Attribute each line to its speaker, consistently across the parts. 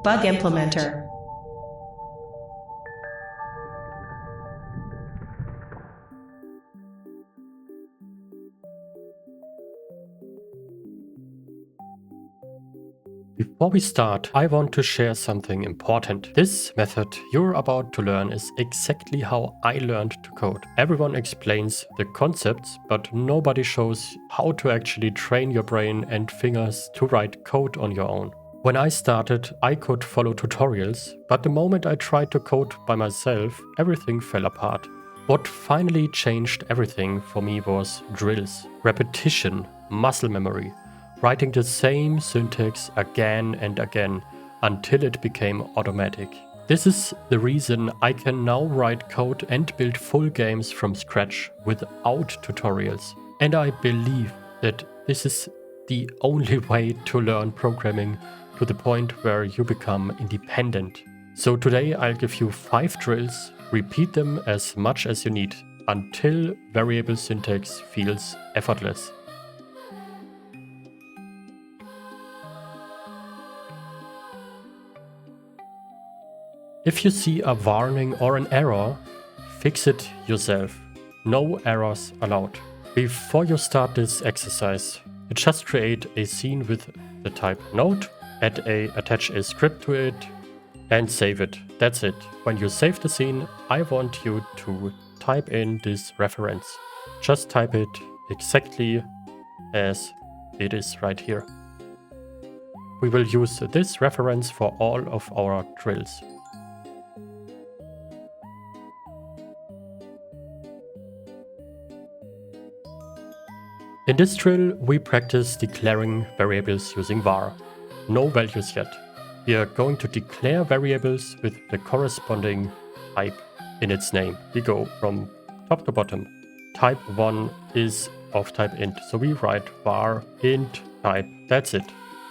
Speaker 1: Bug implementer.
Speaker 2: Before we start, I want to share something important. This method you're about to learn is exactly how I learned to code. Everyone explains the concepts, but nobody shows how to actually train your brain and fingers to write code on your own. When I started, I could follow tutorials, but the moment I tried to code by myself, everything fell apart. What finally changed everything for me was drills, repetition, muscle memory. Writing the same syntax again and again until it became automatic. This is the reason I can now write code and build full games from scratch without tutorials. And I believe that this is the only way to learn programming to the point where you become independent. So today I'll give you 5 drills, repeat them as much as you need until variable syntax feels effortless. If you see a warning or an error, fix it yourself. No errors allowed. Before you start this exercise, you just create a scene with the type node, attach a script to it, and save it. That's it. When you save the scene, I want you to type in this reference. Just type it exactly as it is right here. We will use this reference for all of our drills. In this drill, we practice declaring variables using var. No values yet. We are going to declare variables with the corresponding type in its name. We go from top to bottom. Type 1 is of type int, so we write var int type. That's it.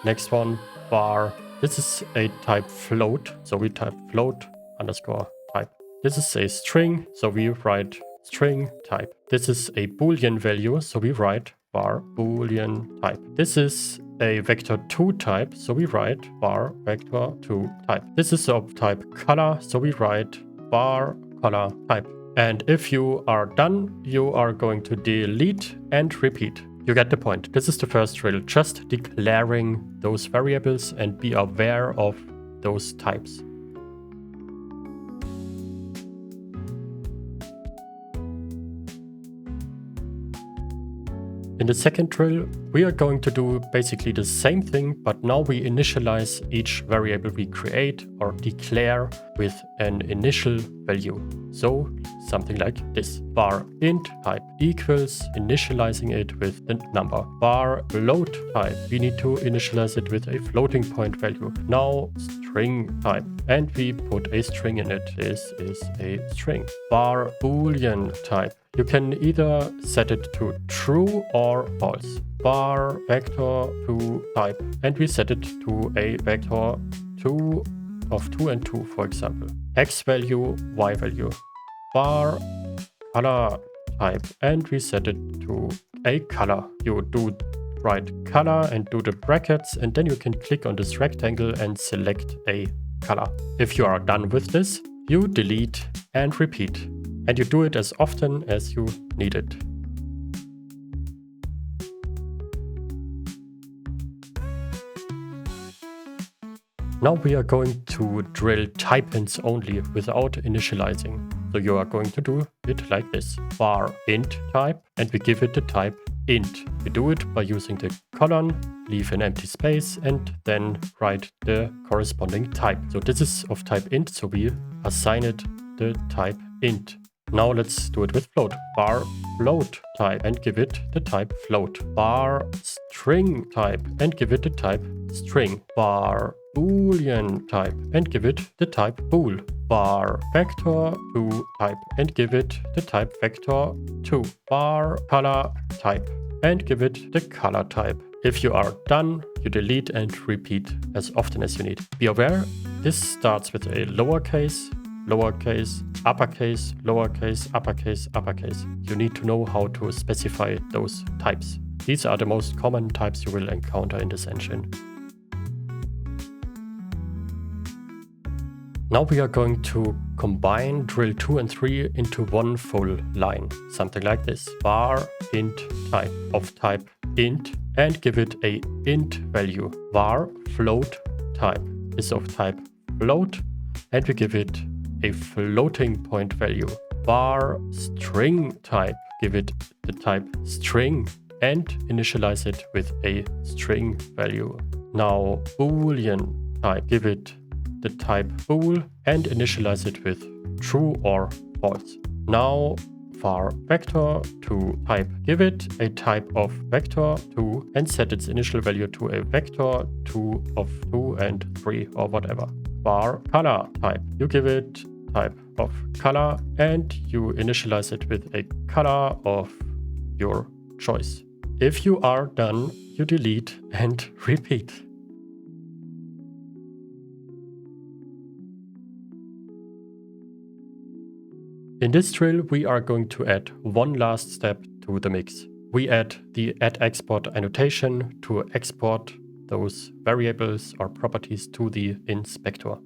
Speaker 2: Next one, var. This is a type float, so we type float underscore type. This is a string, so we write string type. This is a boolean value, so we write var boolean type. This is a vector2 type, so we write var vector2 type. This is of type color, so we write var color type. And if you are done, you are going to delete and repeat. You get the point. This is the first drill, just declaring those variables and be aware of those types. In the second drill, we are going to do basically the same thing, but now we initialize each variable we create or declare with an initial value. So something like this. Var int type equals initializing it with the number. Var float type, we need to initialize it with a floating point value. Now string type, and we put a string in it. This is a string. Var boolean type. You can either set it to true or false. Var vector2 type, and we set it to a vector 2 of 2 and 2, for example. X value, Y value. Var color type, and we set it to a color. You do write color and do the brackets, and then you can click on this rectangle and select a color. If you are done with this, you delete and repeat. And you do it as often as you need it. Now we are going to drill type hints only without initializing. So you are going to do it like this. Var int type, and we give it the type int. We do it by using the colon, leave an empty space, and then write the corresponding type. So this is of type int, so we assign it the type int. Now let's do it with float. Var float type, and give it the type float. Var string type, and give it the type string. Var boolean type, and give it the type bool. Var vector2 type, and give it the type vector2. Var color type, and give it the color type. If you are done, you delete and repeat as often as you need. Be aware, this starts with a lowercase, lowercase, uppercase, lowercase, uppercase, uppercase. You need to know how to specify those types. These are the most common types you will encounter in this engine. Now we are going to combine drill 2 and 3 into one full line. Something like this. Var int type of type int and give it a int value. Var float type is of type float and we give it a floating point value. Var string type, give it the type string and initialize it with a string value. Now boolean type, give it the type bool and initialize it with true or false. Now var vector to type, give it a type of vector 2 and set its initial value to a vector 2 of 2 and 3 or whatever. Var color type, you give it type of color and you initialize it with a color of your choice. If you are done, you delete and repeat. In this drill, we are going to add one last step to the mix. We add the add export annotation to export those variables or properties to the inspector.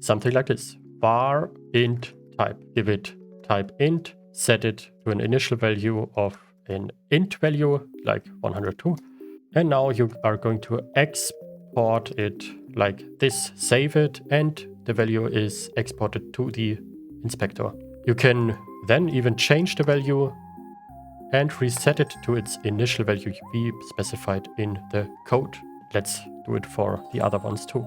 Speaker 2: Something like this. Var int type, give it type int, set it to an initial value of an int value like 102. And now you are going to export it like this, save it, and the value is exported to the inspector. You can then even change the value and reset it to its initial value we specified in the code. Let's do it for the other ones too.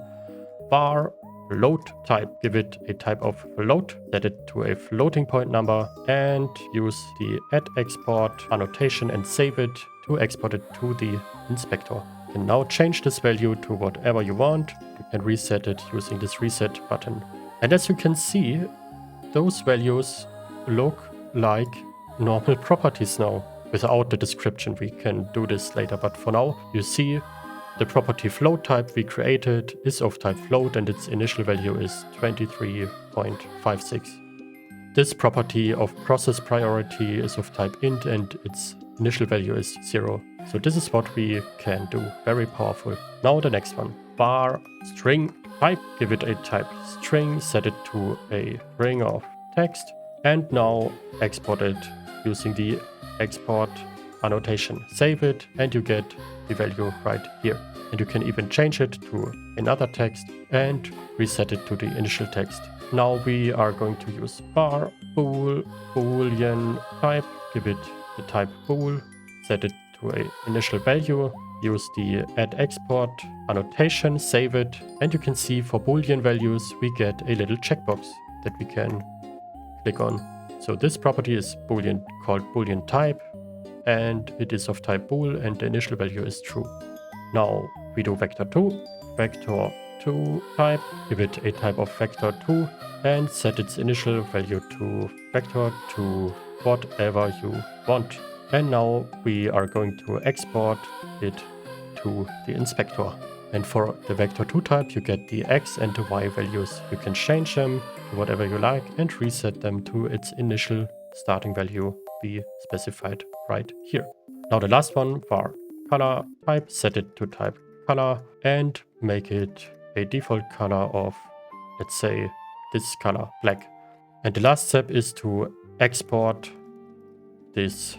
Speaker 2: Var float type, give it a type of float, set it to a floating point number and use the add export annotation and save it to export it to the inspector. You can now change this value to whatever you want and reset it using this reset button. And as you can see, those values look like normal properties now without the description. We can do this later, but for now you see the property float type we created is of type float and its initial value is 23.56. This property of process priority is of type int and its initial value is 0. So this is what we can do. Very powerful. Now the next one. Var string type, give it a type string, set it to a string of text and now export it using the export annotation. Save it and you get the value right here. And you can even change it to another text and reset it to the initial text. Now we are going to use var bool boolean type, give it the type bool, set it to an initial value, use the add export annotation, save it, and you can see for boolean values we get a little checkbox that we can click on. So this property is boolean, called boolean type, and it is of type bool and the initial value is true. Now we do vector 2, vector 2 type, give it a type of vector 2 and set its initial value to vector to whatever you want. And now we are going to export it to the inspector. And for the vector 2 type, you get the x and the y values. You can change them to whatever you like and reset them to its initial starting value we specified right here. Now the last one, var color type, set it to type color and make it a default color of, let's say, this color, black. And the last step is to export this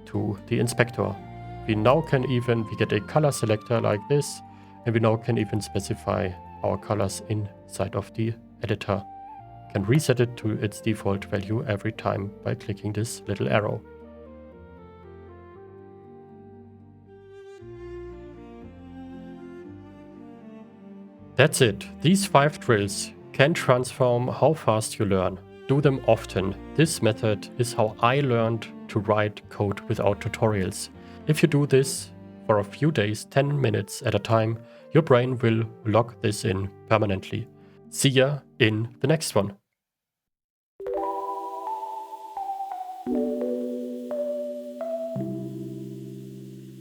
Speaker 2: to the inspector. We now can even, we get a color selector like this, and we now can even specify our colors inside of the editor. Can reset it to its default value every time by clicking this little arrow. That's it. These 5 drills can transform how fast you learn. Do them often. This method is how I learned to write code without tutorials. If you do this for a few days, 10 minutes at a time, your brain will lock this in permanently. See ya in the next one.